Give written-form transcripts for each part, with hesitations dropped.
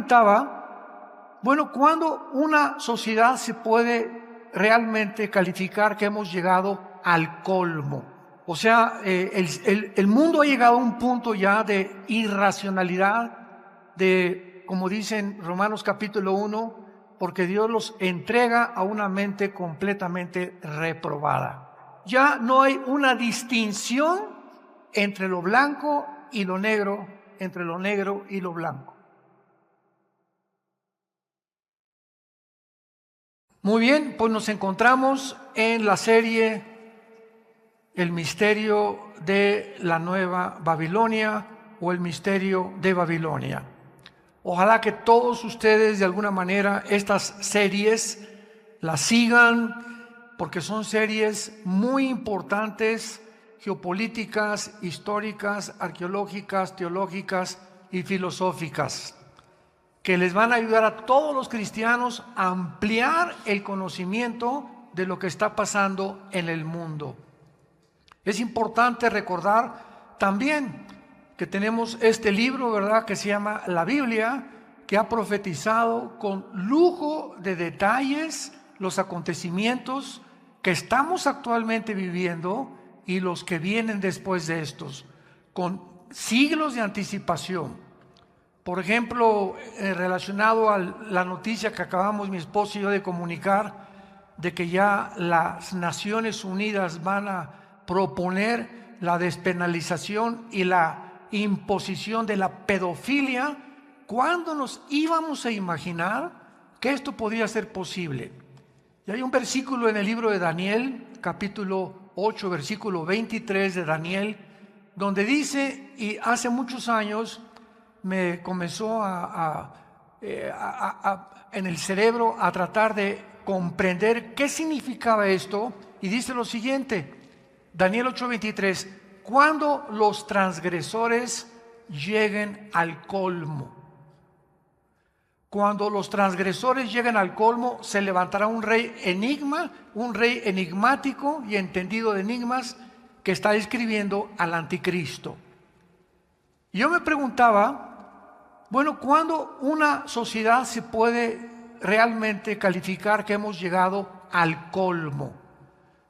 preguntaba, bueno, ¿cuándo una sociedad se puede realmente calificar que hemos llegado al colmo? O sea, el mundo ha llegado a un punto ya de irracionalidad, de, como dicen Romanos capítulo 1, porque Dios los entrega a una mente completamente reprobada. Ya no hay una distinción entre lo blanco y lo negro, entre lo negro y lo blanco. Muy bien, pues nos encontramos en la serie El misterio de la Nueva Babilonia o el misterio de Babilonia. Ojalá que todos ustedes de alguna manera estas series las sigan, porque son series muy importantes, geopolíticas, históricas, arqueológicas, teológicas y filosóficas, que les van a ayudar a todos los cristianos a ampliar el conocimiento de lo que está pasando en el mundo. Es importante recordar también que tenemos este libro, ¿verdad?, que se llama la Biblia, que ha profetizado con lujo de detalles los acontecimientos que estamos actualmente viviendo y los que vienen después de estos, con siglos de anticipación. Por ejemplo, relacionado a la noticia que acabamos mi esposo y yo de comunicar, de que ya las Naciones Unidas van a proponer la despenalización y la imposición de la pedofilia. ¿Cuándo nos íbamos a imaginar que esto podía ser posible? Y hay un versículo en el libro de Daniel, capítulo 8, versículo 23 de Daniel, donde dice, y hace muchos años me comenzó en el cerebro a tratar de comprender qué significaba esto, y dice lo siguiente, Daniel 8:23, cuando los transgresores lleguen al colmo. Cuando los transgresores lleguen al colmo, se levantará un rey enigmático y entendido de enigmas, que está escribiendo al anticristo. Yo me preguntaba, bueno, ¿cuándo una sociedad se puede realmente calificar que hemos llegado al colmo?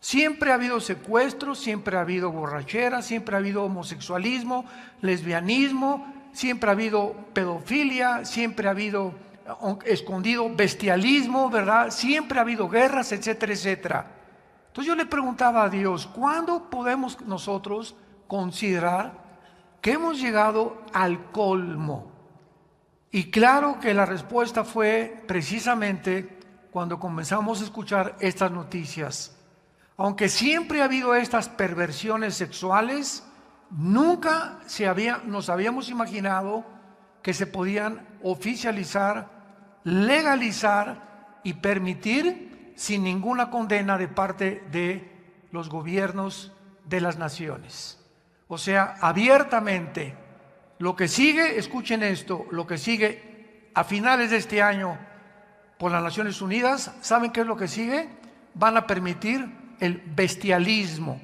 Siempre ha habido secuestros, siempre ha habido borrachera, siempre ha habido homosexualismo, lesbianismo, siempre ha habido pedofilia, siempre ha habido escondido bestialismo, ¿verdad? Siempre ha habido guerras, etcétera, etcétera. Entonces yo le preguntaba a Dios, ¿cuándo podemos nosotros considerar que hemos llegado al colmo? Y claro que la respuesta fue precisamente cuando comenzamos a escuchar estas noticias. Aunque siempre ha habido estas perversiones sexuales, nunca nos habíamos imaginado que se podían oficializar, legalizar y permitir sin ninguna condena de parte de los gobiernos de las naciones. O sea, abiertamente. Lo que sigue, escuchen esto, lo que sigue a finales de este año por las Naciones Unidas, ¿saben qué es lo que sigue? Van a permitir el bestialismo,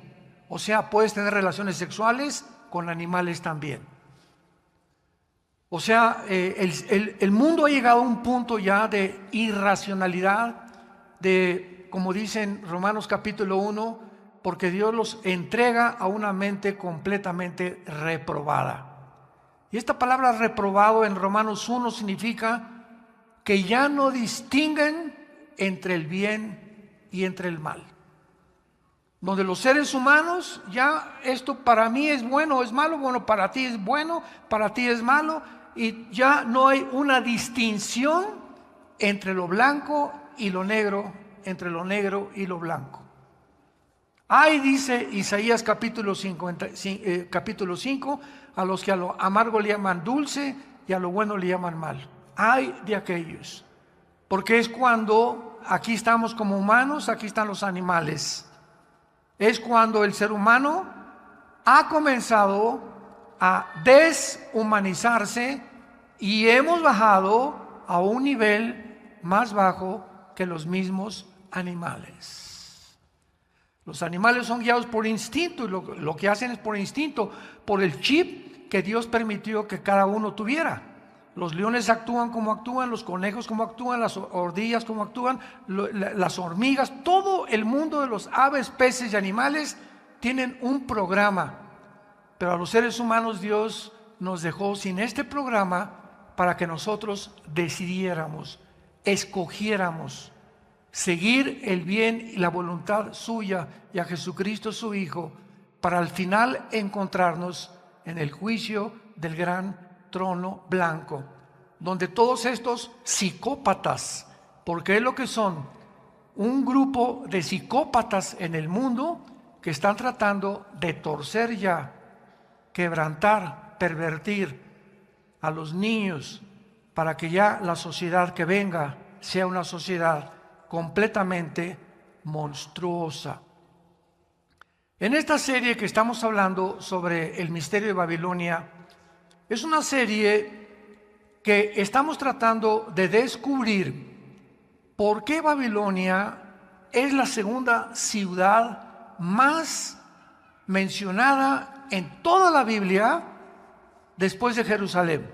o sea, puedes tener relaciones sexuales con animales también. O sea, el mundo ha llegado a un punto ya de irracionalidad, de, como dicen Romanos capítulo 1, porque Dios los entrega a una mente completamente reprobada. Y esta palabra reprobado en Romanos 1 significa que ya no distinguen entre el bien y entre el mal. Donde los seres humanos, ya esto para mí es bueno o es malo, bueno, para ti es bueno, para ti es malo, y ya no hay una distinción entre lo blanco y lo negro, entre lo negro y lo blanco. Ay, dice Isaías capítulo 5, a los que a lo amargo le llaman dulce y a lo bueno le llaman mal. Ay de aquellos, porque es cuando aquí estamos como humanos, aquí están los animales. Es cuando el ser humano ha comenzado a deshumanizarse y hemos bajado a un nivel más bajo que los mismos animales. Los animales son guiados por instinto y lo que hacen es por instinto, por el chip que Dios permitió que cada uno tuviera. Los leones actúan como actúan, los conejos como actúan, las ardillas como actúan, las hormigas, todo el mundo de los aves, peces y animales tienen un programa. Pero a los seres humanos Dios nos dejó sin este programa para que nosotros decidiéramos, escogiéramos seguir el bien y la voluntad suya y a Jesucristo su Hijo, para al final encontrarnos en el juicio del gran trono blanco, donde todos estos psicópatas, porque es lo que son, un grupo de psicópatas en el mundo que están tratando de torcer ya, quebrantar, pervertir a los niños, para que ya la sociedad que venga sea una sociedad completamente monstruosa. En esta serie que estamos hablando sobre el misterio de Babilonia, es una serie que estamos tratando de descubrir por qué Babilonia es la segunda ciudad más mencionada en toda la Biblia después de Jerusalén.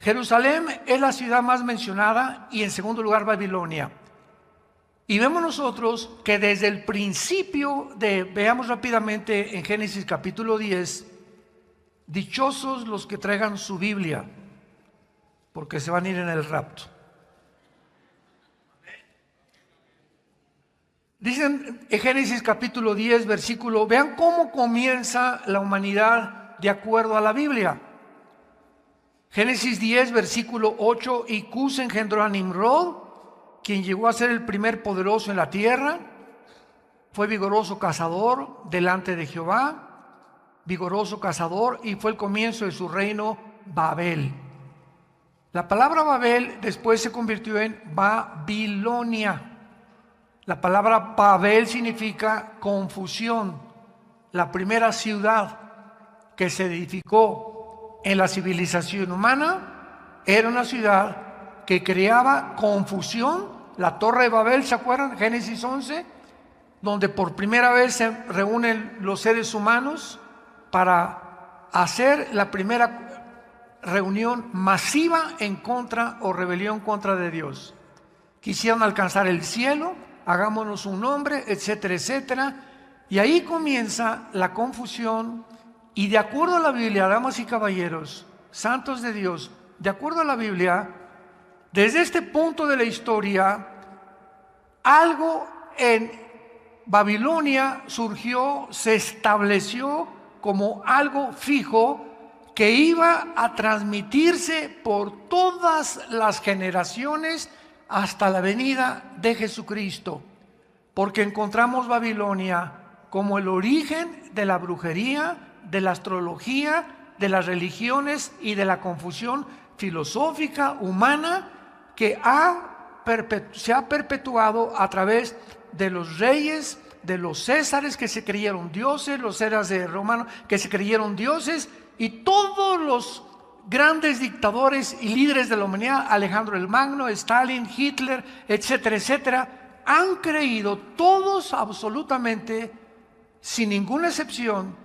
Jerusalén es la ciudad más mencionada y en segundo lugar Babilonia. Y vemos nosotros que desde el principio veamos rápidamente en Génesis capítulo 10, dichosos los que traigan su Biblia, porque se van a ir en el rapto. Dicen en Génesis capítulo 10, versículo, vean cómo comienza la humanidad de acuerdo a la Biblia. Génesis 10, versículo 8, y Cus engendró a Nimrod, quien llegó a ser el primer poderoso en la tierra. Fue vigoroso cazador delante de Jehová, vigoroso cazador, y fue el comienzo de su reino Babel. La palabra Babel después se convirtió en Babilonia. La palabra Babel significa confusión. La primera ciudad que se edificó en la civilización humana era una ciudad que creaba confusión. La Torre de Babel, ¿se acuerdan? Génesis 11, donde por primera vez se reúnen los seres humanos para hacer la primera reunión masiva en contra o rebelión contra de Dios. Quisieron alcanzar el cielo, hagámonos un nombre, etcétera, etcétera. Y ahí comienza la confusión. Y de acuerdo a la Biblia, damas y caballeros, santos de Dios, de acuerdo a la Biblia, desde este punto de la historia, algo en Babilonia surgió, se estableció como algo fijo que iba a transmitirse por todas las generaciones hasta la venida de Jesucristo, porque encontramos Babilonia como el origen de la brujería, de la astrología, de las religiones y de la confusión filosófica humana que se ha perpetuado a través de los reyes, de los césares que se creyeron dioses, los eras de romanos que se creyeron dioses, y todos los grandes dictadores y líderes de la humanidad, Alejandro el Magno, Stalin, Hitler, etcétera, etcétera, han creído todos absolutamente, sin ninguna excepción,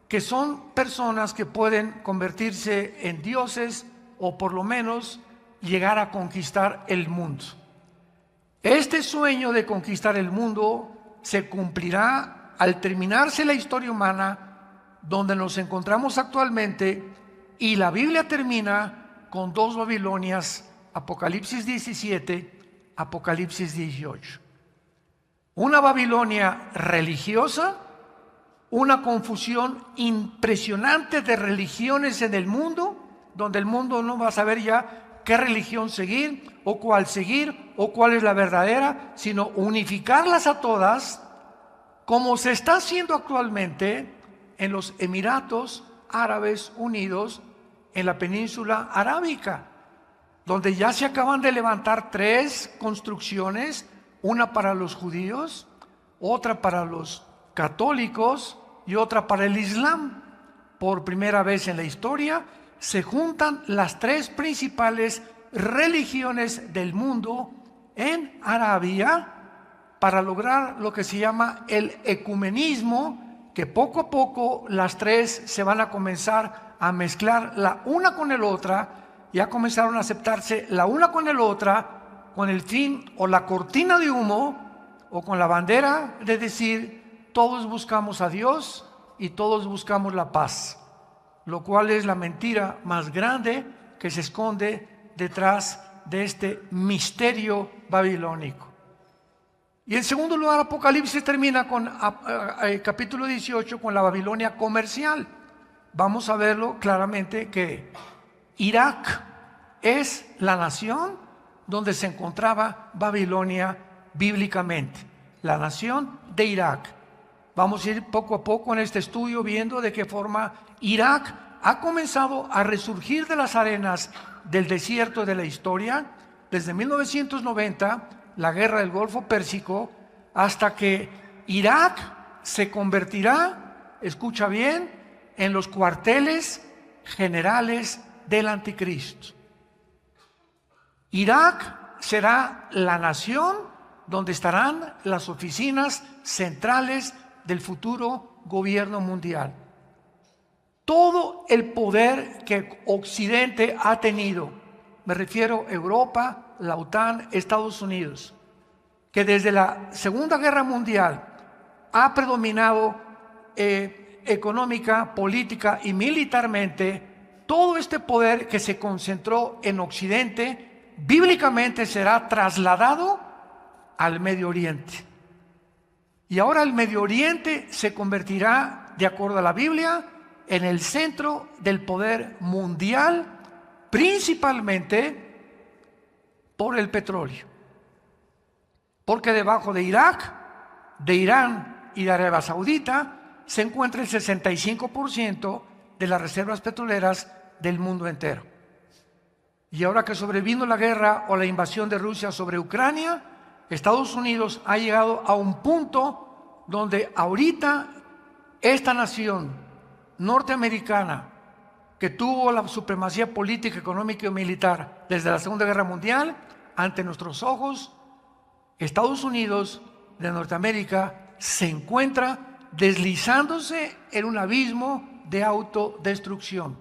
que son personas que pueden convertirse en dioses o por lo menos llegar a conquistar el mundo. Este sueño de conquistar el mundo se cumplirá al terminarse la historia humana donde nos encontramos actualmente, y la Biblia termina con dos Babilonias, Apocalipsis 17, Apocalipsis 18. Una Babilonia religiosa, una confusión impresionante de religiones en el mundo, donde el mundo no va a saber ya qué religión seguir o cuál es la verdadera, sino unificarlas a todas, como se está haciendo actualmente en los Emiratos Árabes Unidos, en la península arábica, donde ya se acaban de levantar 3 construcciones, una para los judíos, otra para los católicos y otra para el Islam. Por primera vez en la historia se juntan las 3 principales religiones del mundo en Arabia para lograr lo que se llama el ecumenismo, que poco a poco las 3 se van a comenzar a mezclar la una con la otra, ya comenzaron a aceptarse la una con la otra, con el fin o la cortina de humo o con la bandera de decir todos buscamos a Dios y todos buscamos la paz, lo cual es la mentira más grande que se esconde detrás de este misterio babilónico. Y en segundo lugar, Apocalipsis termina con capítulo 18 con la Babilonia comercial. Vamos a verlo claramente que Irak es la nación donde se encontraba Babilonia bíblicamente, la nación de Irak. Vamos a ir poco a poco en este estudio viendo de qué forma Irak ha comenzado a resurgir de las arenas del desierto de la historia desde 1990, la guerra del Golfo Pérsico, hasta que Irak se convertirá, escucha bien, en los cuarteles generales del anticristo. Irak será la nación donde estarán las oficinas centrales del futuro gobierno mundial. Todo el poder que Occidente ha tenido, me refiero a Europa, la OTAN, Estados Unidos, que desde la Segunda Guerra Mundial ha predominado económica, política y militarmente, todo este poder que se concentró en Occidente, bíblicamente será trasladado al Medio Oriente. Y ahora el Medio Oriente se convertirá, de acuerdo a la Biblia, en el centro del poder mundial, principalmente por el petróleo. Porque debajo de Irak, de Irán y de Arabia Saudita se encuentra el 65% de las reservas petroleras del mundo entero. Y ahora que sobrevino la guerra o la invasión de Rusia sobre Ucrania, Estados Unidos ha llegado a un punto donde ahorita esta nación norteamericana, que tuvo la supremacía política, económica y militar desde la Segunda Guerra Mundial, ante nuestros ojos, Estados Unidos de Norteamérica se encuentra deslizándose en un abismo de autodestrucción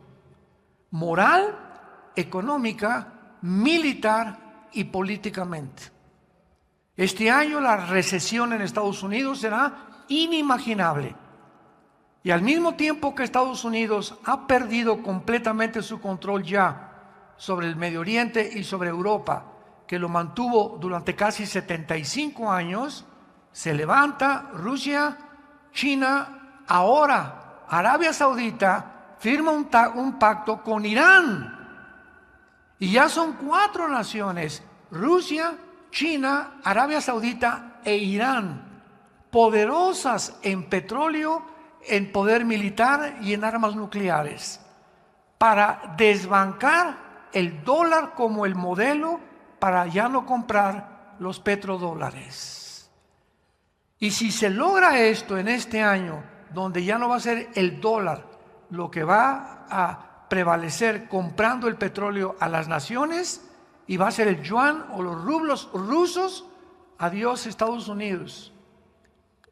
moral, económica, militar y políticamente. Este año la recesión en Estados Unidos será inimaginable. Y al mismo tiempo que Estados Unidos ha perdido completamente su control ya sobre el Medio Oriente y sobre Europa, que lo mantuvo durante casi 75 años, se levanta Rusia, China, ahora Arabia Saudita firma un pacto con Irán. Y ya son 4 naciones, Rusia, China, Arabia Saudita e Irán, poderosas en petróleo, en poder militar y en armas nucleares, para desbancar el dólar como el modelo para ya no comprar los petrodólares. Y si se logra esto en este año, donde ya no va a ser el dólar lo que va a prevalecer comprando el petróleo a las naciones, y va a ser el yuan o los rublos rusos, adiós Estados Unidos.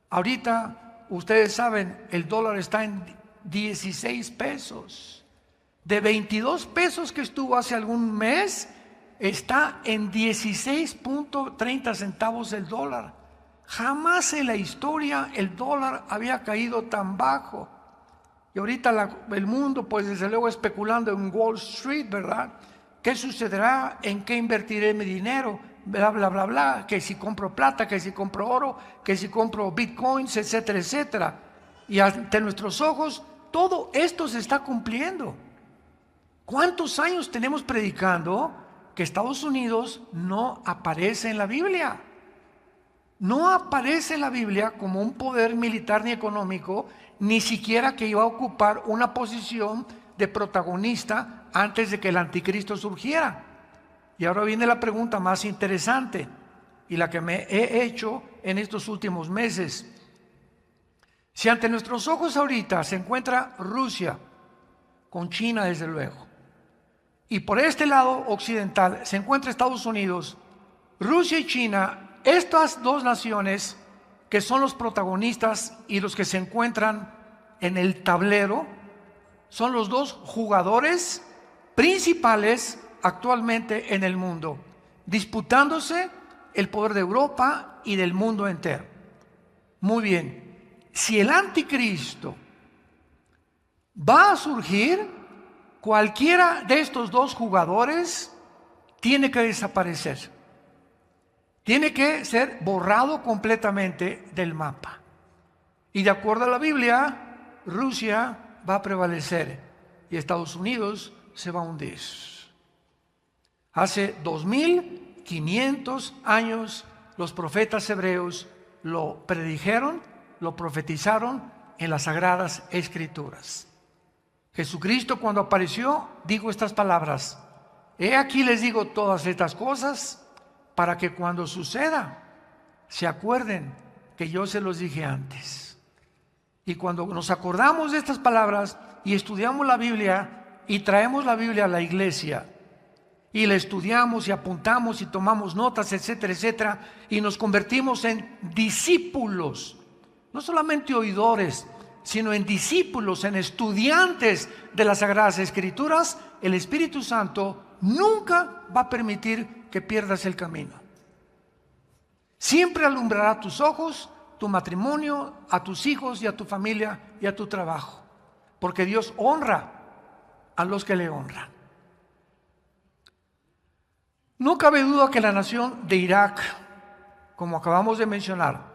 Ahorita ustedes saben, el dólar está en 16 pesos. De 22 pesos que estuvo hace algún mes, está en 16.30 centavos el dólar. Jamás en la historia el dólar había caído tan bajo. Y ahorita el mundo, pues desde luego especulando en Wall Street, ¿verdad? ¿Qué sucederá? ¿En qué invertiré mi dinero? Bla, bla, bla, bla, que si compro plata, que si compro oro, que si compro bitcoins, etcétera, etcétera. Y ante nuestros ojos, todo esto se está cumpliendo. ¿Cuántos años tenemos predicando que Estados Unidos no aparece en la Biblia? No aparece en la Biblia como un poder militar ni económico, ni siquiera que iba a ocupar una posición de protagonista antes de que el anticristo surgiera. Y ahora viene la pregunta más interesante y la que me he hecho en estos últimos meses. Si ante nuestros ojos ahorita se encuentra Rusia, con China desde luego, y por este lado occidental se encuentra Estados Unidos, Rusia y China, estas dos naciones que son los protagonistas y los que se encuentran en el tablero, son los dos jugadores principales actualmente en el mundo, disputándose el poder de Europa y del mundo entero. Muy bien, si el anticristo va a surgir, cualquiera de estos dos jugadores tiene que desaparecer. Tiene que ser borrado completamente del mapa. Y de acuerdo a la Biblia, Rusia va a prevalecer y Estados Unidos se va a hundir. Hace 2500 años los profetas hebreos lo predijeron, lo profetizaron en las Sagradas Escrituras. Jesucristo, cuando apareció, dijo estas palabras: he aquí les digo todas estas cosas para que cuando suceda se acuerden que yo se los dije antes. Y cuando nos acordamos de estas palabras y estudiamos la Biblia y traemos la Biblia a la iglesia y la estudiamos y apuntamos y tomamos notas, etcétera, etcétera, y nos convertimos en discípulos, no solamente oidores, sino en discípulos, en estudiantes de las Sagradas Escrituras, el Espíritu Santo nunca va a permitir que pierdas el camino. Siempre alumbrará tus ojos, tu matrimonio, a tus hijos y a tu familia y a tu trabajo, porque Dios honra a los que le honran. No cabe duda que la nación de Irak, como acabamos de mencionar,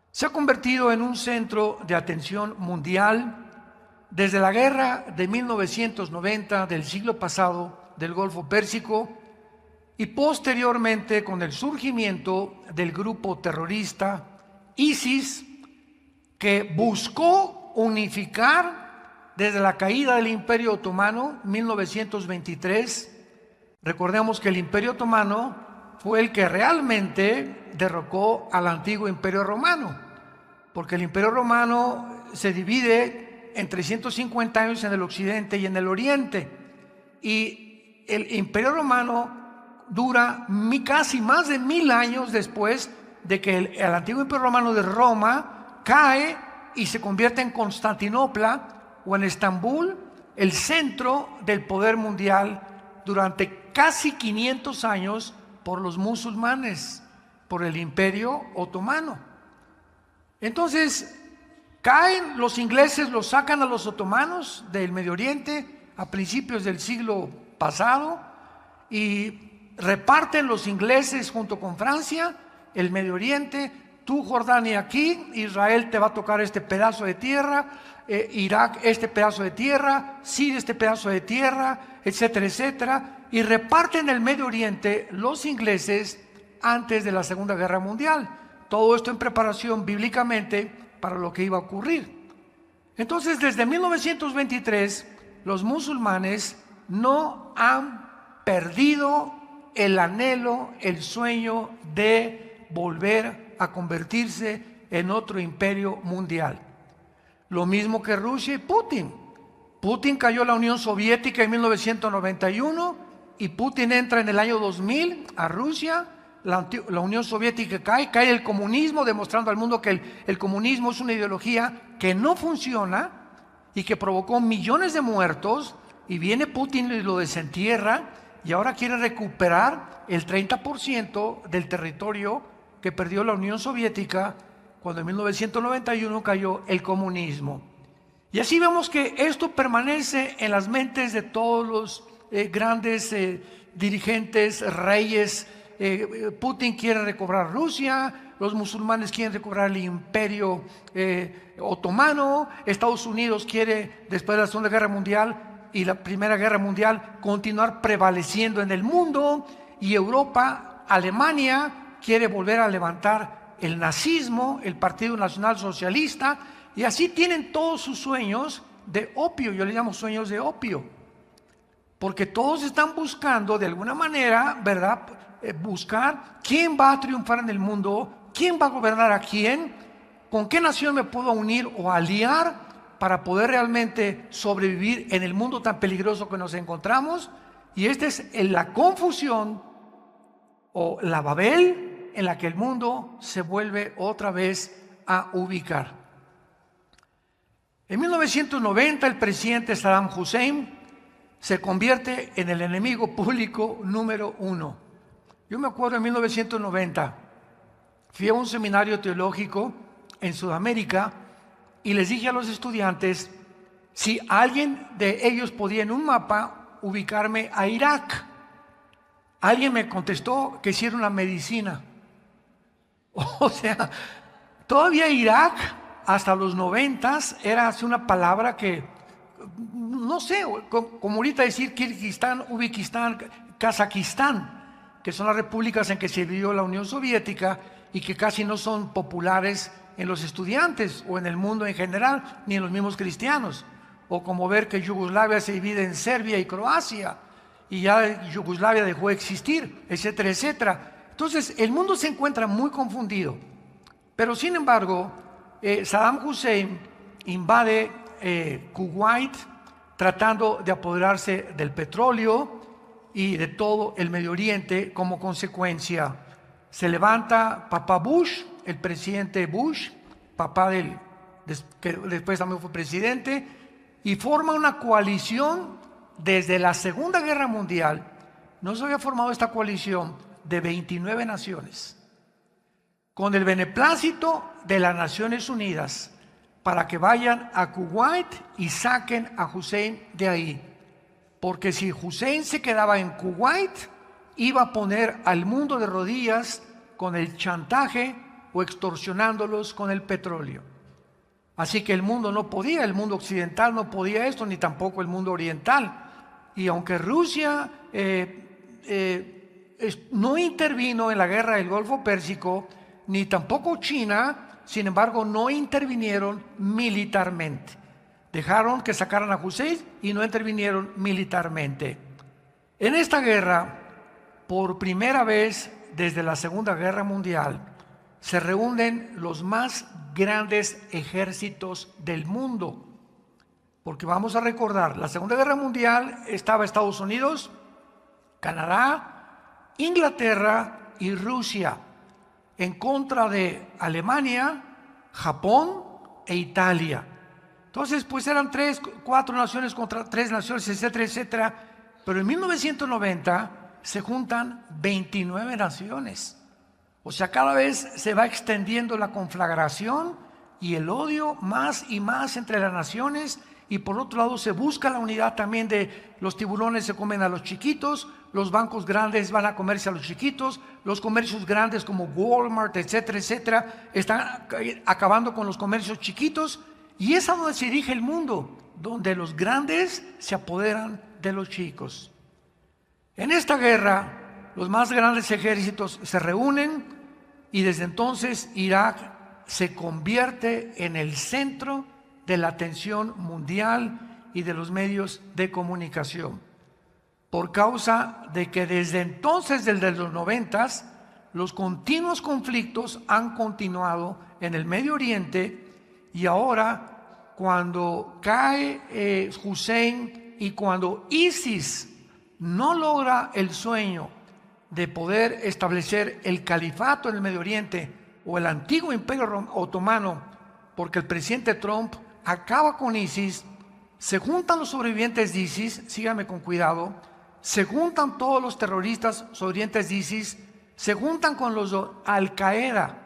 se ha convertido en un centro de atención mundial desde la guerra de 1990 del siglo pasado del Golfo Pérsico y posteriormente con el surgimiento del grupo terrorista ISIS, que buscó unificar desde la caída del Imperio Otomano 1923. Recordemos que el Imperio Otomano fue el que realmente derrocó al antiguo Imperio Romano, porque el Imperio Romano se divide en 350 años en el occidente y en el oriente, y el Imperio Romano dura casi más de 1000 años después de que el antiguo Imperio Romano de Roma cae y se convierte en Constantinopla o en Estambul, el centro del poder mundial durante casi 500 años por los musulmanes, por el Imperio Otomano. Entonces, caen los ingleses, los sacan a los otomanos del Medio Oriente a principios del siglo pasado y reparten los ingleses junto con Francia el Medio Oriente. Tú, Jordania, aquí, Israel te va a tocar este pedazo de tierra, Irak este pedazo de tierra, Siria este pedazo de tierra, etcétera, etcétera, y reparten el Medio Oriente los ingleses antes de la Segunda Guerra Mundial. Todo esto en preparación bíblicamente para lo que iba a ocurrir. Entonces, desde 1923, los musulmanes no han perdido el anhelo, el sueño de volver a convertirse en otro imperio mundial. Lo mismo que Rusia y Putin. Putin cayó en la Unión Soviética en 1991 y Putin entra en el año 2000 a Rusia. La Unión Soviética cae el comunismo, demostrando al mundo que el comunismo es una ideología que no funciona y que provocó millones de muertos, y viene Putin y lo desentierra y ahora quiere recuperar el 30% del territorio que perdió la Unión Soviética cuando en 1991 cayó el comunismo. Y así vemos que esto permanece en las mentes de todos los grandes dirigentes, reyes. Putin quiere recobrar Rusia, los musulmanes quieren recobrar el Imperio Otomano, Estados Unidos quiere, después de la Segunda Guerra Mundial y la Primera Guerra Mundial, continuar prevaleciendo en el mundo, y Europa, Alemania, quiere volver a levantar el nazismo, el Partido Nacional Socialista, y así tienen todos sus sueños de opio. Yo le llamo sueños de opio, porque todos están buscando de alguna manera, ¿verdad?, buscar quién va a triunfar en el mundo, quién va a gobernar a quién, con qué nación me puedo unir o aliar para poder realmente sobrevivir en el mundo tan peligroso que nos encontramos. Y esta es la confusión o la Babel en la que el mundo se vuelve otra vez a ubicar. En 1990 el presidente Saddam Hussein se convierte en el enemigo público número 1. Yo me acuerdo en 1990, fui a un seminario teológico en Sudamérica y les dije a los estudiantes si alguien de ellos podía en un mapa ubicarme a Irak. Alguien me contestó que si era una medicina. O sea, todavía Irak hasta los 90 era así una palabra que, no sé, como ahorita decir Kirguistán, Uzbekistán, Kazajistán, que son las repúblicas en que se vivió la Unión Soviética y que casi no son populares en los estudiantes o en el mundo en general, ni en los mismos cristianos. O como ver que Yugoslavia se divide en Serbia y Croacia, y ya Yugoslavia dejó de existir, etcétera, etcétera. Entonces, el mundo se encuentra muy confundido. Pero, sin embargo, Saddam Hussein invade Kuwait tratando de apoderarse del petróleo y de todo el Medio Oriente. Como consecuencia, se levanta Papá Bush, el presidente Bush, papá que después también fue presidente, y forma una coalición desde la Segunda Guerra Mundial. No se había formado esta coalición de 29 naciones, con el beneplácito de las Naciones Unidas, para que vayan a Kuwait y saquen a Hussein de ahí. Porque si Hussein se quedaba en Kuwait, iba a poner al mundo de rodillas con el chantaje o extorsionándolos con el petróleo. Así que el mundo no podía, el mundo occidental no podía esto, ni tampoco el mundo oriental. Y aunque Rusia no intervino en la guerra del Golfo Pérsico, ni tampoco China, sin embargo, no intervinieron militarmente. Dejaron que sacaran a Hussein y no intervinieron militarmente. En esta guerra, por primera vez desde la Segunda Guerra Mundial, se reúnen los más grandes ejércitos del mundo. Porque vamos a recordar, la Segunda Guerra Mundial estaba Estados Unidos, Canadá, Inglaterra y Rusia en contra de Alemania, Japón e Italia. Entonces, pues eran 3, 4 naciones contra 3 naciones, etcétera, etcétera. Pero en 1990 se juntan 29 naciones. O sea, cada vez se va extendiendo la conflagración y el odio más y más entre las naciones. Y por otro lado se busca la unidad también de los tiburones se comen a los chiquitos, los bancos grandes van a comerse a los chiquitos, los comercios grandes como Walmart, etcétera, etcétera, están acabando con los comercios chiquitos. Y es a donde se dirige el mundo, donde los grandes se apoderan de los chicos. En esta guerra, los más grandes ejércitos se reúnen y desde entonces Irak se convierte en el centro de la atención mundial y de los medios de comunicación, por causa de que desde entonces, desde los 90s, los continuos conflictos han continuado en el Medio Oriente. Y ahora, cuando cae Hussein y cuando ISIS no logra el sueño de poder establecer el califato en el Medio Oriente o el antiguo imperio otomano, porque el presidente Trump acaba con ISIS, se juntan los sobrevivientes de ISIS, síganme con cuidado, se juntan todos los terroristas sobrevivientes de ISIS, se juntan con los de Al-Qaeda.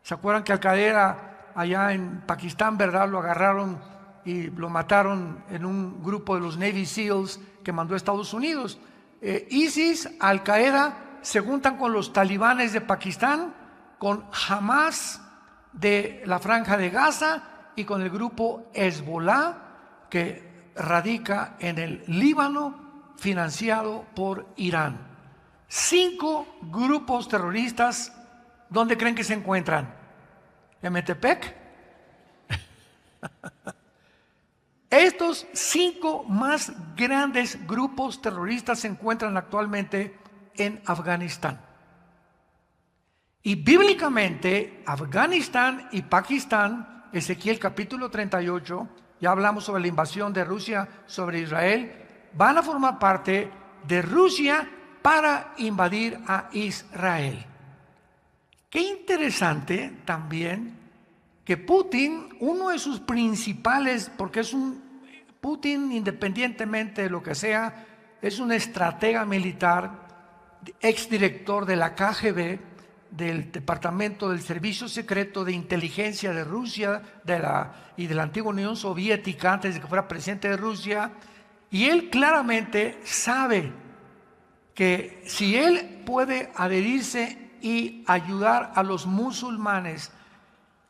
¿Se acuerdan que Al-Qaeda allá en Pakistán, verdad, lo agarraron y lo mataron en un grupo de los Navy SEALs que mandó a Estados Unidos? ISIS, Al-Qaeda se juntan con los talibanes de Pakistán, con Hamas de la Franja de Gaza y con el grupo Hezbollah que radica en el Líbano, financiado por Irán. 5 grupos terroristas. ¿Dónde creen que se encuentran? ¿En Metepec? Estos 5 más grandes grupos terroristas se encuentran actualmente en Afganistán. Y bíblicamente, Afganistán y Pakistán, Ezequiel capítulo 38, ya hablamos sobre la invasión de Rusia sobre Israel, van a formar parte de Rusia para invadir a Israel. Qué interesante también que Putin, uno de sus principales, porque Putin, independientemente de lo que sea, es un estratega militar, exdirector de la KGB, del Departamento del Servicio Secreto de Inteligencia de Rusia y de la antigua Unión Soviética, antes de que fuera presidente de Rusia, y él claramente sabe que si él puede adherirse y ayudar a los musulmanes,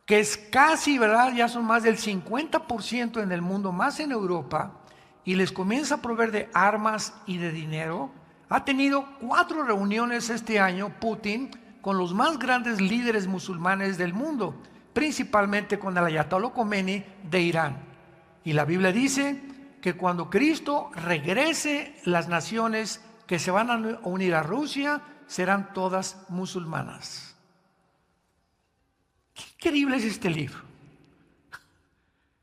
que es casi, ¿verdad?, ya son más del 50% en el mundo, más en Europa, y les comienza a proveer de armas y de dinero. Ha tenido 4 reuniones este año, Putin, con los más grandes líderes musulmanes del mundo, principalmente con el Ayatollah Khomeini de Irán. Y la Biblia dice que cuando Cristo regrese, las naciones que se van a unir a Rusia serán todas musulmanas. Qué increíble es este libro.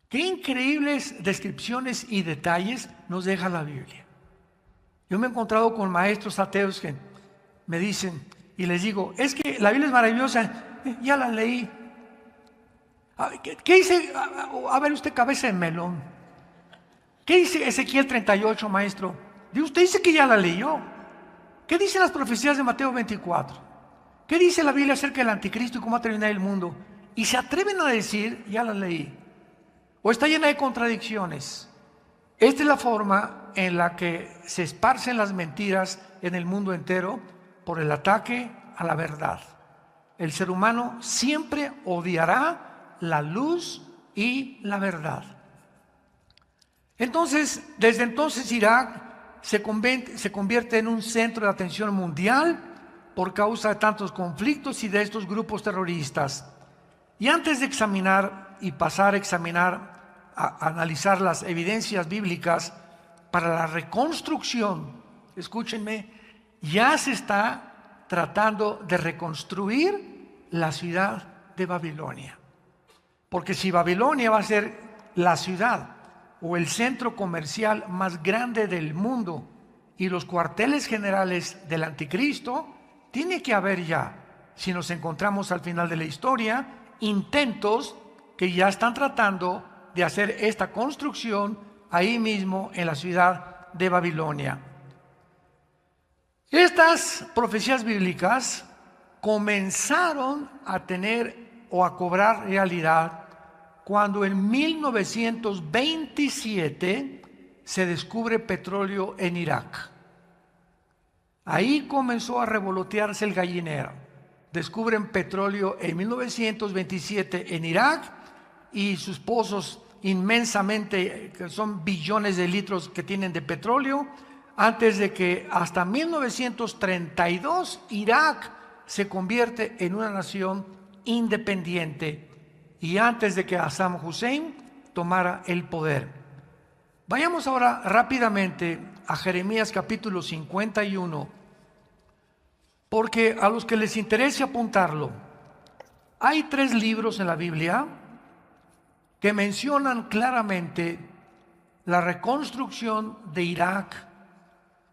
Qué increíbles descripciones y detalles nos deja la Biblia. Yo me he encontrado con maestros ateos que me dicen, y les digo, es que la Biblia es maravillosa, ya la leí. ¿Qué dice? A ver usted, cabeza de melón. ¿Qué dice Ezequiel 38, maestro? Usted dice que ya la leyó. ¿Qué dicen las profecías de Mateo 24? ¿Qué dice la Biblia acerca del anticristo y cómo va a terminar el mundo? Y se atreven a decir, ya la leí. O está llena de contradicciones. Esta es la forma en la que se esparcen las mentiras en el mundo entero por el ataque a la verdad. El ser humano siempre odiará la luz y la verdad. Entonces, desde entonces Irak se convierte en un centro de atención mundial por causa de tantos conflictos y de estos grupos terroristas. Y antes de examinar y pasar a examinar, a analizar las evidencias bíblicas para la reconstrucción, escúchenme, ya se está tratando de reconstruir la ciudad de Babilonia. Porque si Babilonia va a ser la ciudad o el centro comercial más grande del mundo y los cuarteles generales del anticristo, tiene que haber ya, si nos encontramos al final de la historia, intentos que ya están tratando de hacer esta construcción ahí mismo en la ciudad de Babilonia. Estas profecías bíblicas comenzaron a tener o a cobrar realidad cuando en 1927 se descubre petróleo en Irak. Ahí comenzó a revolotearse el gallinero. Descubren petróleo en 1927 en Irak y sus pozos inmensamente, que son billones de litros que tienen de petróleo, antes de que hasta 1932 Irak se convierte en una nación independiente y antes de que Saddam Hussein tomara el poder. Vayamos ahora rápidamente a Jeremías capítulo 51, porque a los que les interese apuntarlo, hay 3 libros en la Biblia que mencionan claramente la reconstrucción de Irak,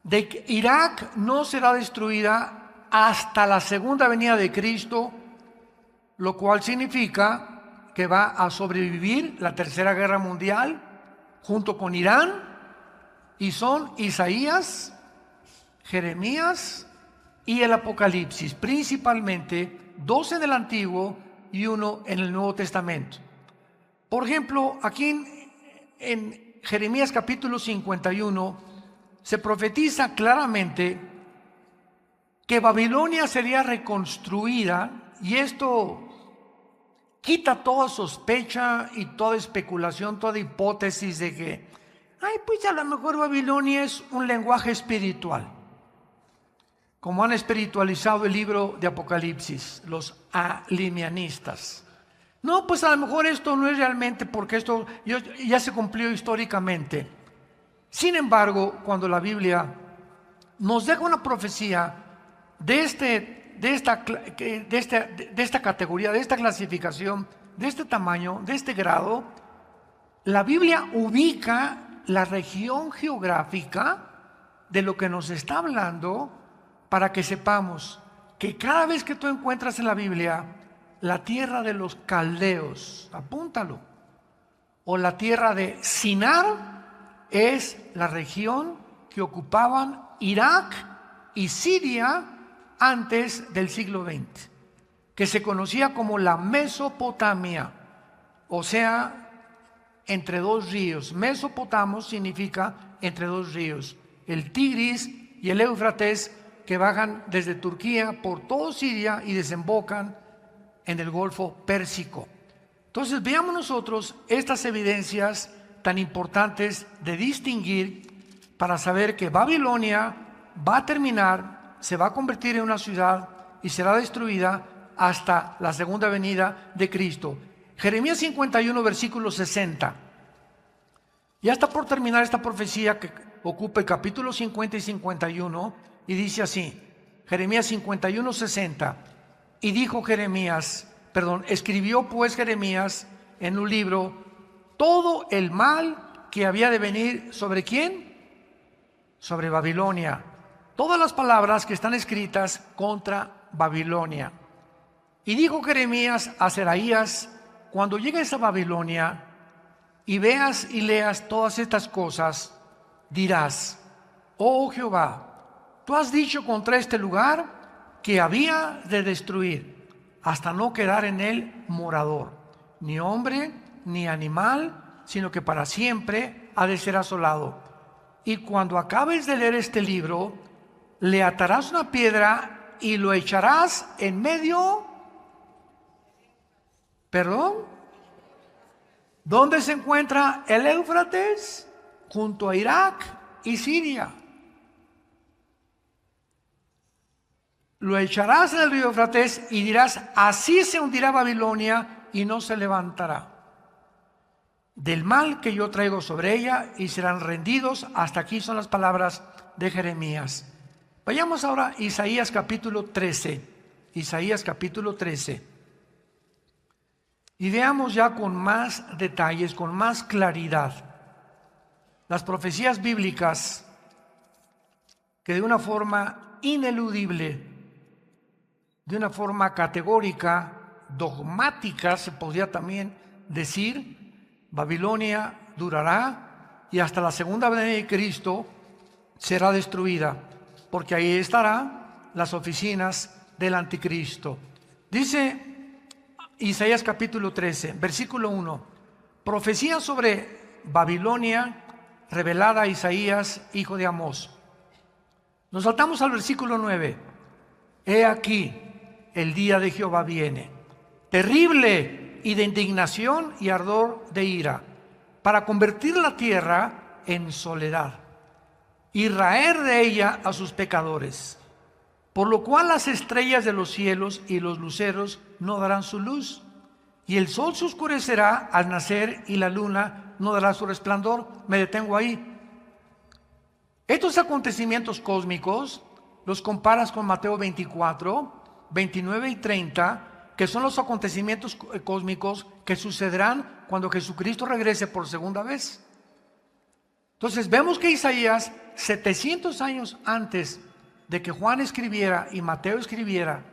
de que Irak no será destruida hasta la segunda venida de Cristo, lo cual significa que va a sobrevivir la Tercera Guerra Mundial junto con Irán, y son Isaías, Jeremías y el Apocalipsis, principalmente 2 en el Antiguo y 1 en el Nuevo Testamento. Por ejemplo, aquí en Jeremías capítulo 51 se profetiza claramente que Babilonia sería reconstruida, y esto quita toda sospecha y toda especulación, toda hipótesis de que, pues a lo mejor Babilonia es un lenguaje espiritual, como han espiritualizado el libro de Apocalipsis, los alimianistas. No, pues a lo mejor esto no es realmente, porque esto ya se cumplió históricamente. Sin embargo, cuando la Biblia nos deja una profecía de esta categoría, de esta clasificación, de este tamaño, de este grado, la Biblia ubica la región geográfica de lo que nos está hablando, para que sepamos que cada vez que tú encuentras en la Biblia la tierra de los caldeos, apúntalo, o la tierra de Sinar, es la región que ocupaban Irak y Siria antes del siglo XX, que se conocía como la Mesopotamia, o sea, entre dos ríos. Mesopotamo significa entre dos ríos, el Tigris y el Éufrates, que bajan desde Turquía por todo Siria y desembocan en el Golfo Pérsico. Entonces veamos nosotros estas evidencias tan importantes de distinguir para saber que Babilonia va a terminar, se va a convertir en una ciudad y será destruida hasta la segunda venida de Cristo. Jeremías 51, versículo 60. Ya está por terminar esta profecía que ocupa el capítulo 50 y 51, y dice así, Jeremías 51, 60. Y dijo escribió pues Jeremías en un libro todo el mal que había de venir ¿sobre quién? Sobre Babilonia. Todas las palabras que están escritas contra Babilonia. Y dijo Jeremías a Seraías, cuando llegues a Babilonia y veas y leas todas estas cosas, dirás, oh Jehová, tú has dicho contra este lugar que había de destruir, hasta no quedar en él morador, ni hombre, ni animal, sino que para siempre ha de ser asolado. Y cuando acabes de leer este libro, le atarás una piedra y lo echarás en medio. ¿Perdón? ¿Dónde se encuentra el Éufrates? Junto a Irak y Siria. Lo echarás en el río Éufrates y dirás, así se hundirá Babilonia y no se levantará del mal que yo traigo sobre ella, y serán rendidos. Hasta aquí son las palabras de Jeremías. Vayamos ahora a Isaías capítulo 13. Isaías capítulo 13. Y veamos ya con más detalles, con más claridad, las profecías bíblicas que de una forma ineludible, de una forma categórica, dogmática, se podría también decir, Babilonia durará y hasta la segunda venida de Cristo será destruida, porque ahí estarán las oficinas del anticristo. Dice Isaías capítulo 13, versículo 1, profecía sobre Babilonia revelada a Isaías, hijo de Amós. Nos saltamos al versículo 9. He aquí, el día de Jehová viene, terrible y de indignación y ardor de ira, para convertir la tierra en soledad y raer de ella a sus pecadores. Por lo cual las estrellas de los cielos y los luceros no darán su luz, y el sol se oscurecerá al nacer, y la luna no dará su resplandor. Me detengo ahí. Estos acontecimientos cósmicos los comparas con Mateo 24, 29 y 30, que son los acontecimientos cósmicos que sucederán cuando Jesucristo regrese por segunda vez. Entonces vemos que Isaías, 700 años antes de que Juan escribiera y Mateo escribiera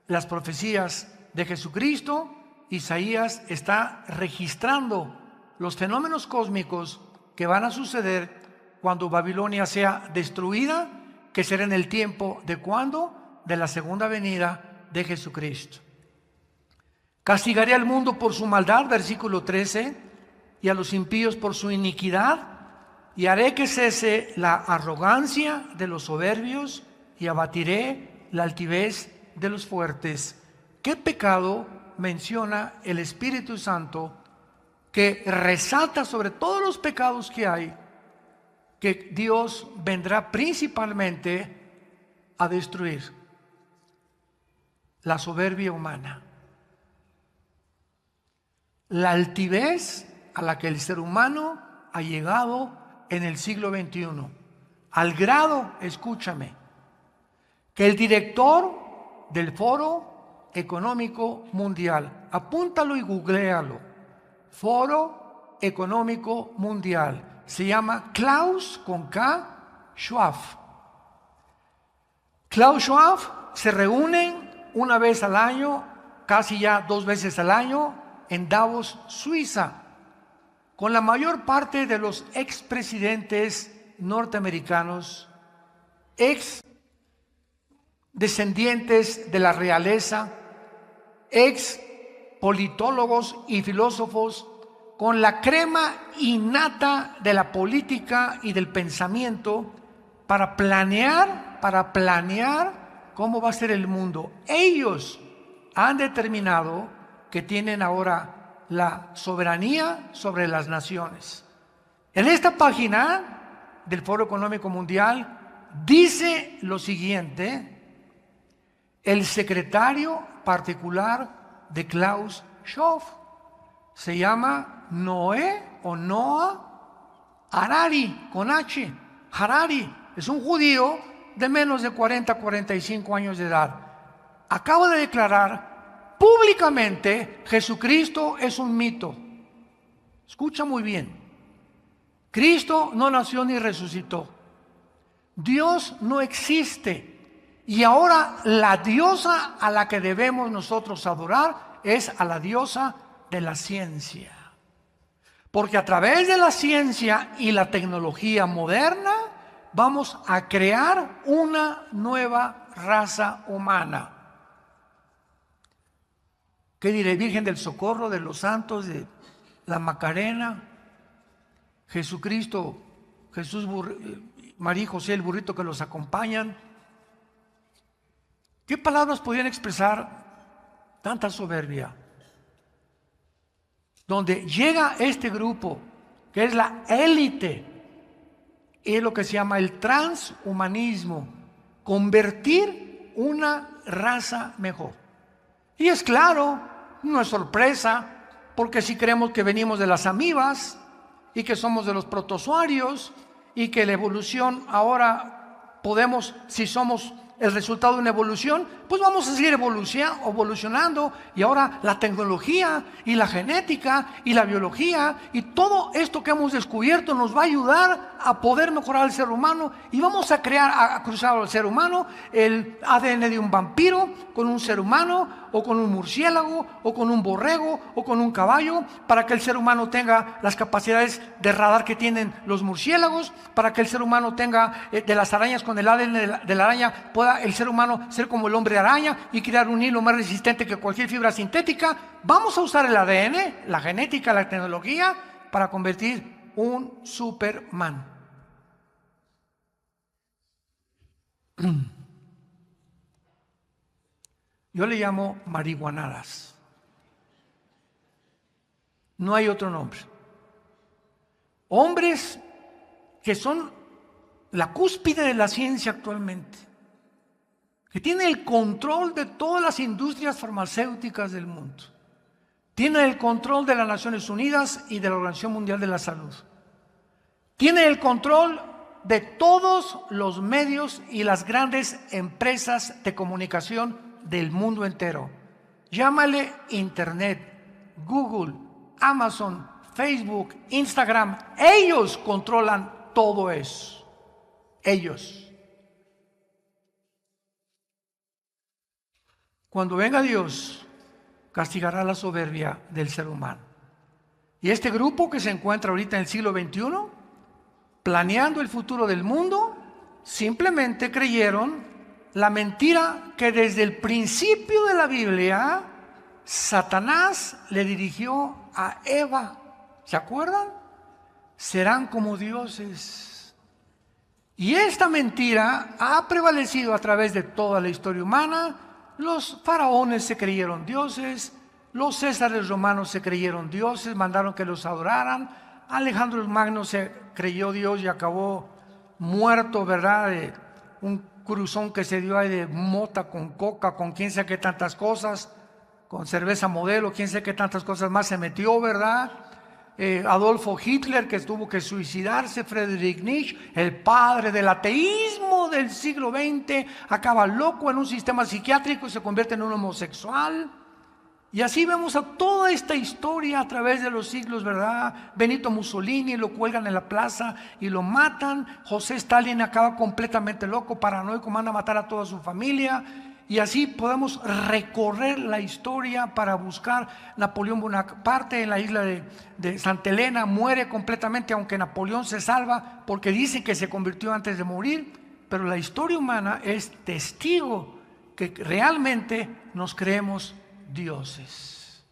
las profecías de Jesucristo, Isaías está registrando los fenómenos cósmicos que van a suceder cuando Babilonia sea destruida, que será en el tiempo de ¿cuándo? De la segunda venida de Jesucristo. Castigaré al mundo por su maldad, versículo 13, y a los impíos por su iniquidad, y haré que cese la arrogancia de los soberbios, y abatiré la altivez de los fuertes. ¿Qué pecado menciona el Espíritu Santo que resalta sobre todos los pecados que hay, que Dios vendrá principalmente a destruir? La soberbia humana, la altivez a la que el ser humano ha llegado en el siglo XXI, al grado, escúchame, que el director del Foro Económico Mundial, apúntalo y googléalo, Foro Económico Mundial, se llama Klaus con K Schwab. Klaus Schwab se reúnen una vez al año casi ya 2 veces al año en Davos, Suiza, con la mayor parte de los expresidentes norteamericanos, ex descendientes de la realeza, ex politólogos y filósofos, con la crema innata de la política y del pensamiento para planear cómo va a ser el mundo. Ellos han determinado que tienen ahora la soberanía sobre las naciones. En esta página del Foro Económico Mundial dice lo siguiente: el secretario particular de Klaus Schwab se llama Noah Harari, con H. Harari es un judío de menos de 45 años de edad. Acaba de declarar públicamente: Jesucristo es un mito. Escucha muy bien. Cristo no nació ni resucitó. Dios no existe. Y ahora la diosa a la que debemos nosotros adorar es a la diosa de la ciencia. Porque a través de la ciencia y la tecnología moderna vamos a crear una nueva raza humana. ¿Qué diré? Virgen del Socorro, de los santos, de la Macarena, Jesucristo, María y José, el burrito que los acompañan. ¿Qué palabras podían expresar tanta soberbia? Donde llega este grupo, que es la élite, es lo que se llama el transhumanismo, convertir una raza mejor. Y es claro, no es sorpresa, porque si creemos que venimos de las amibas y que somos de los protozoarios y que la evolución ahora podemos, si somos el resultado de una evolución, pues vamos a seguir evolucionando, y ahora la tecnología y la genética y la biología y todo esto que hemos descubierto nos va a ayudar a poder mejorar al ser humano, y vamos a cruzar al ser humano el ADN de un vampiro con un ser humano, o con un murciélago, o con un borrego, o con un caballo, para que el ser humano tenga las capacidades de radar que tienen los murciélagos, para que el ser humano tenga de las arañas, con el ADN de la araña, pueda el ser humano ser como el hombre araña y crear un hilo más resistente que cualquier fibra sintética. Vamos a usar el ADN, la genética, la tecnología, para convertir un Superman. Yo le llamo marihuanadas. No hay otro nombre. Hombres que son la cúspide de la ciencia actualmente, que tienen el control de todas las industrias farmacéuticas del mundo, tienen el control de las Naciones Unidas y de la Organización Mundial de la Salud, tienen el control de todos los medios y las grandes empresas de comunicación del mundo entero. Llámale Internet, Google, Amazon, Facebook, Instagram. Ellos controlan todo eso. Ellos. Cuando venga Dios, castigará la soberbia del ser humano. Y este grupo que se encuentra ahorita en el siglo XXI, planeando el futuro del mundo, simplemente creyeron la mentira que desde el principio de la Biblia Satanás le dirigió a Eva. ¿Se acuerdan? Serán como dioses. Y esta mentira ha prevalecido a través de toda la historia humana. Los faraones se creyeron dioses, los césares romanos se creyeron dioses, mandaron que los adoraran. Alejandro el Magno se creyó Dios y acabó muerto, ¿verdad? De un cruzón que se dio ahí de mota con coca, con quién sabe qué tantas cosas, con cerveza Modelo, quién sabe qué tantas cosas más se metió, ¿verdad? Adolfo Hitler, que tuvo que suicidarse. Friedrich Nietzsche, el padre del ateísmo del siglo XX, acaba loco en un sistema psiquiátrico y se convierte en un homosexual. Y así vemos a toda esta historia a través de los siglos, ¿verdad? Benito Mussolini lo cuelgan en la plaza y lo matan. José Stalin acaba completamente loco, paranoico, manda a matar a toda su familia. y así podemos recorrer la historia para buscar Napoleón Bonaparte en la isla de Santa Elena. Muere completamente, aunque Napoleón se salva porque dicen que se convirtió antes de morir, pero la historia humana es testigo que realmente nos creemos dioses.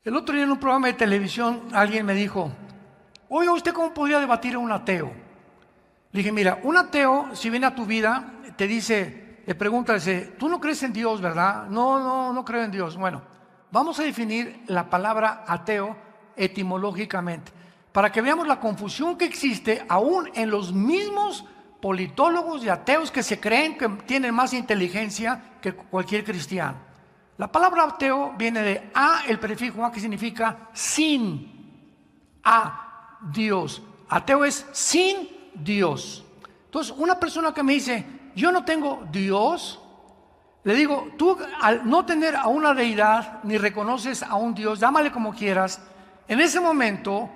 El otro día en un programa de televisión alguien me dijo: oiga, ¿usted cómo podría debatir a un ateo? Le dije: mira, un ateo, si viene a tu vida, te dice, le pregunta, dice: tú no crees en Dios, ¿verdad? No creo en Dios. Bueno, vamos a definir la palabra ateo etimológicamente, para que veamos la confusión que existe aún en los mismos politólogos y ateos que se creen que tienen más inteligencia que cualquier cristiano. La palabra ateo viene de a, el prefijo a, que significa sin, a Dios. Ateo es sin Dios. Entonces, una persona que me dice: yo no tengo Dios, le digo: tú, al no tener a una deidad ni reconoces a un Dios, llámale como quieras, en ese momento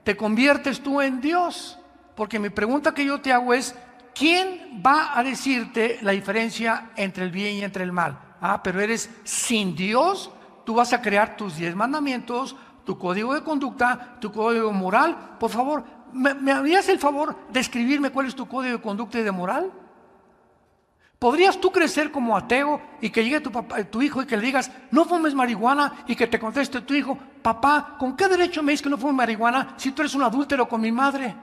te conviertes tú en Dios. Porque mi pregunta que yo te hago es: ¿quién va a decirte la diferencia entre el bien y entre el mal? Pero eres sin Dios. Tú vas a crear tus 10 mandamientos, tu código de conducta, tu código moral. Por favor, ¿me harías el favor de escribirme cuál es tu código de conducta y de moral? ¿Podrías tú crecer como ateo y que llegue tu hijo y que le digas: no fumes marihuana, y que te conteste tu hijo: papá, ¿con qué derecho me dices que no fume marihuana si tú eres un adúltero con mi madre?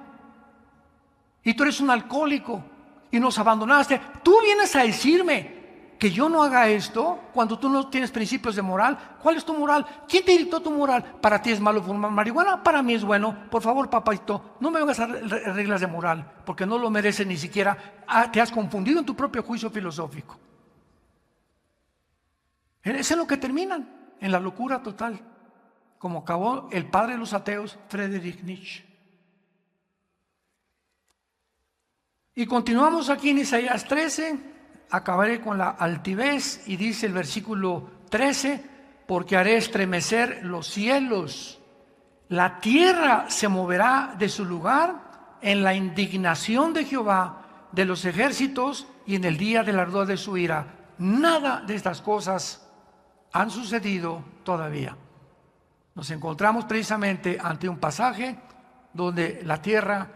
Y tú eres un alcohólico y nos abandonaste. Tú vienes a decirme que yo no haga esto cuando tú no tienes principios de moral. ¿Cuál es tu moral? ¿Quién te dictó tu moral? ¿Para ti es malo fumar marihuana? Para mí es bueno. Por favor, papito, no me vengas a reglas de moral, porque no lo mereces ni siquiera. Te has confundido en tu propio juicio filosófico. Es en lo que terminan, en la locura total, como acabó el padre de los ateos, Friedrich Nietzsche. Y continuamos aquí en Isaías 13. Acabaré con la altivez, y dice el versículo 13: porque haré estremecer los cielos, la tierra se moverá de su lugar en la indignación de Jehová de los ejércitos y en el día del ardor de su ira. Nada de estas cosas han sucedido todavía. Nos encontramos precisamente ante un pasaje donde la tierra,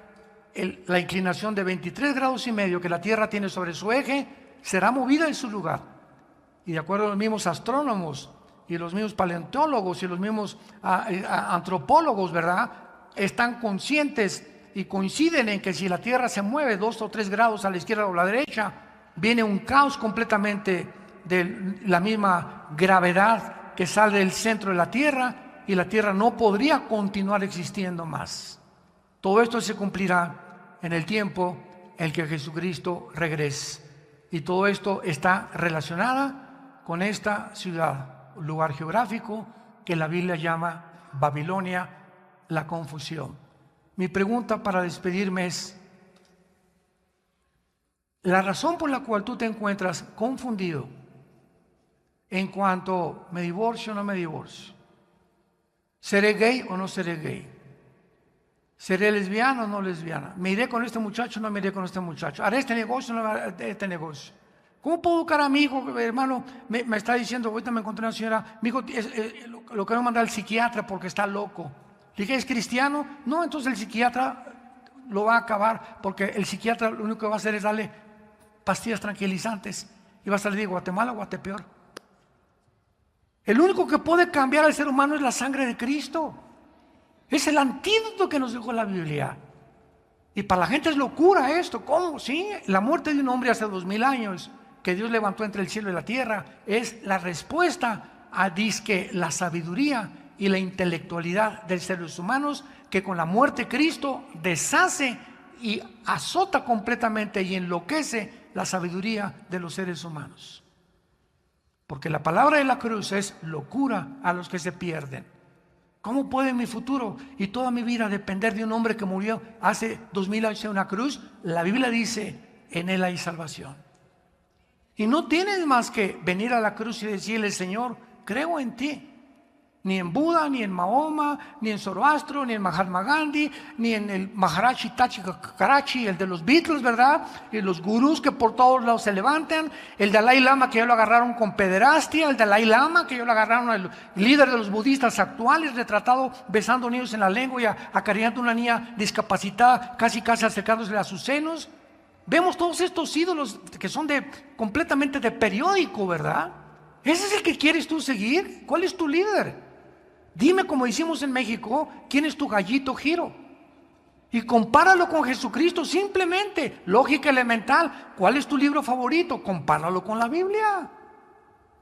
la inclinación de 23 grados y medio que la tierra tiene sobre su eje, será movida en su lugar. Y de acuerdo a los mismos astrónomos y los mismos paleontólogos y los mismos antropólogos, ¿verdad?, están conscientes y coinciden en que si la tierra se mueve 2 o 3 grados a la izquierda o a la derecha, viene un caos completamente de la misma gravedad que sale del centro de la tierra, y la tierra no podría continuar existiendo más. Todo esto se cumplirá en el tiempo en que Jesucristo regrese. Y todo esto está relacionado con esta ciudad, lugar geográfico que la Biblia llama Babilonia, la confusión. Mi pregunta para despedirme es: la razón por la cual tú te encuentras confundido en cuanto me divorcio o no me divorcio, seré gay o no seré gay, seré lesbiano o no lesbiana, me iré con este muchacho o no me iré con este muchacho, haré este negocio o no haré este negocio. ¿Cómo puedo educar a mi hijo? Hermano, me está diciendo, ahorita me encontré una señora, mi hijo lo quiero mandar al psiquiatra porque está loco. Le dije: ¿es cristiano? No, entonces el psiquiatra lo va a acabar, porque el psiquiatra lo único que va a hacer es darle pastillas tranquilizantes y va a salir de Guatemala o Guatepeor. El único que puede cambiar al ser humano es la sangre de Cristo. Es el antídoto que nos dejó la Biblia. Y para la gente es locura esto. ¿Cómo? Sí, la muerte de un hombre hace 2000 años que Dios levantó entre el cielo y la tierra es la respuesta a dizque la sabiduría y la intelectualidad de seres humanos, que con la muerte de Cristo deshace y azota completamente y enloquece la sabiduría de los seres humanos. Porque la palabra de la cruz es locura a los que se pierden. ¿Cómo puede mi futuro y toda mi vida depender de un hombre que murió hace 2000 años en una cruz? La Biblia dice: en él hay salvación. Y no tienes más que venir a la cruz y decirle: Señor, creo en ti, Ni en Buda, ni en Mahoma, ni en Zoroastro, ni en Mahatma Gandhi, ni en el Maharaji Tachi Karachi, el de los Beatles, ¿verdad? Y los gurús que por todos lados se levantan, el Dalai Lama que ya lo agarraron con pederastia, el Dalai Lama que ya lo agarraron, el líder de los budistas actuales, retratado besando niños en la lengua y acariciando a una niña discapacitada, casi acercándose a sus senos. Vemos todos estos ídolos que son completamente de periódico, ¿verdad? ¿Ese es el que quieres tú seguir? ¿Cuál es tu líder? Dime, como hicimos en México, ¿quién es tu gallito Giro? Y compáralo con Jesucristo, simplemente, lógica elemental. ¿Cuál es tu libro favorito? Compáralo con la Biblia.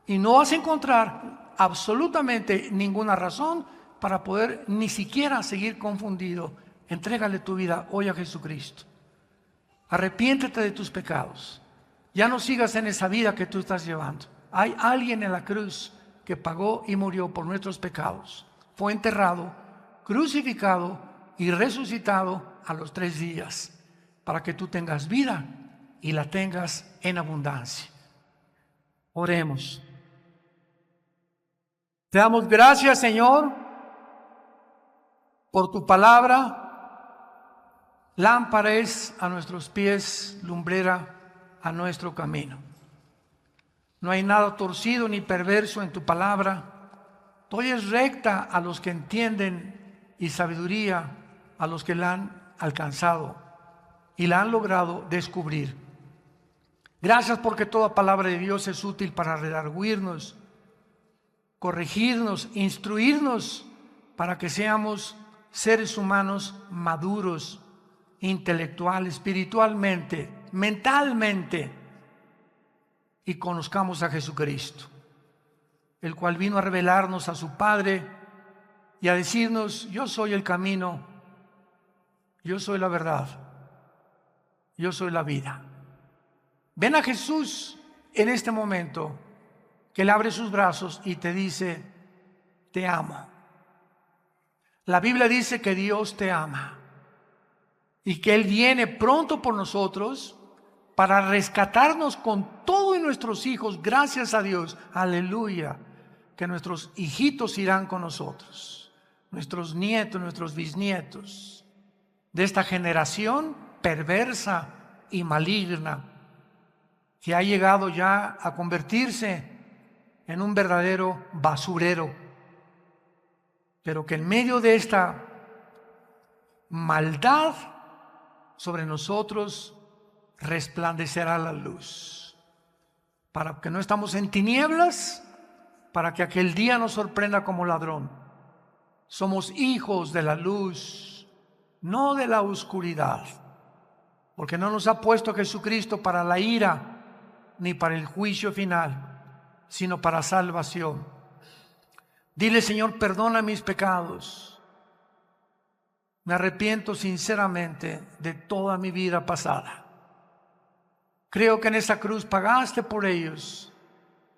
Y no vas a encontrar absolutamente ninguna razón para poder ni siquiera seguir confundido. Entrégale tu vida hoy a Jesucristo. Arrepiéntete de tus pecados. Ya no sigas en esa vida que tú estás llevando. Hay alguien en la cruz que pagó y murió por nuestros pecados. Fue enterrado, crucificado y resucitado a los 3 días para que tú tengas vida y la tengas en abundancia. Oremos. Te damos gracias, Señor, por tu palabra. Lámpara es a nuestros pies, lumbrera a nuestro camino. No hay nada torcido ni perverso en tu palabra. Tú es recta a los que entienden y sabiduría a los que la han alcanzado y la han logrado descubrir. Gracias porque toda palabra de Dios es útil para redarguirnos, corregirnos, instruirnos para que seamos seres humanos maduros, intelectual, espiritualmente, mentalmente, y conozcamos a Jesucristo, el cual vino a revelarnos a su Padre y a decirnos: yo soy el camino, yo soy la verdad, yo soy la vida. Ven a Jesús en este momento, que Él abre sus brazos y te dice: te amo. La Biblia dice que Dios te ama y que Él viene pronto por nosotros para rescatarnos con todo y nuestros hijos. Gracias a Dios, aleluya, que nuestros hijitos irán con nosotros, nuestros nietos, nuestros bisnietos, de esta generación perversa y maligna que ha llegado ya a convertirse en un verdadero basurero, pero que en medio de esta maldad sobre nosotros resplandecerá la luz, para que no estamos en tinieblas, para que aquel día nos sorprenda como ladrón. Somos hijos de la luz, no de la oscuridad, porque no nos ha puesto Jesucristo para la ira ni para el juicio final, sino para salvación. Dile: Señor, perdona mis pecados. Me arrepiento sinceramente de toda mi vida pasada. Creo que en esa cruz pagaste por ellos,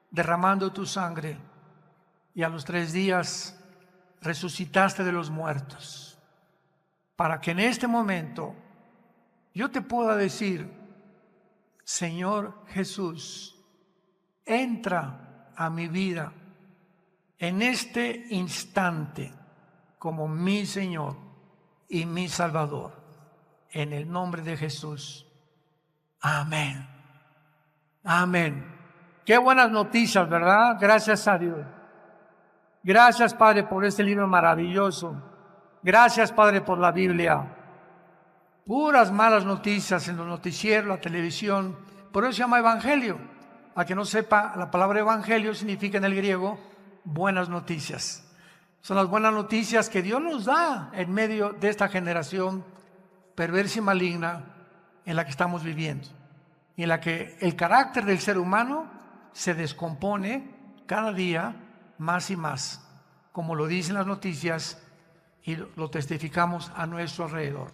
derramando tu sangre, y a los 3 días resucitaste de los muertos, para que en este momento yo te pueda decir: Señor Jesús, entra a mi vida en este instante como mi Señor y mi Salvador, en el nombre de Jesús. Amén. Amén. Qué buenas noticias, ¿verdad? Gracias a Dios. Gracias, Padre, por este libro maravilloso. Gracias, Padre, por la Biblia. Puras malas noticias en los noticieros, la televisión. Por eso se llama evangelio. A que no sepa, la palabra evangelio significa en el griego buenas noticias. Son las buenas noticias que Dios nos da en medio de esta generación perversa y maligna en la que estamos viviendo, y en la que el carácter del ser humano se descompone cada día más y más, como lo dicen las noticias y lo testificamos a nuestro alrededor.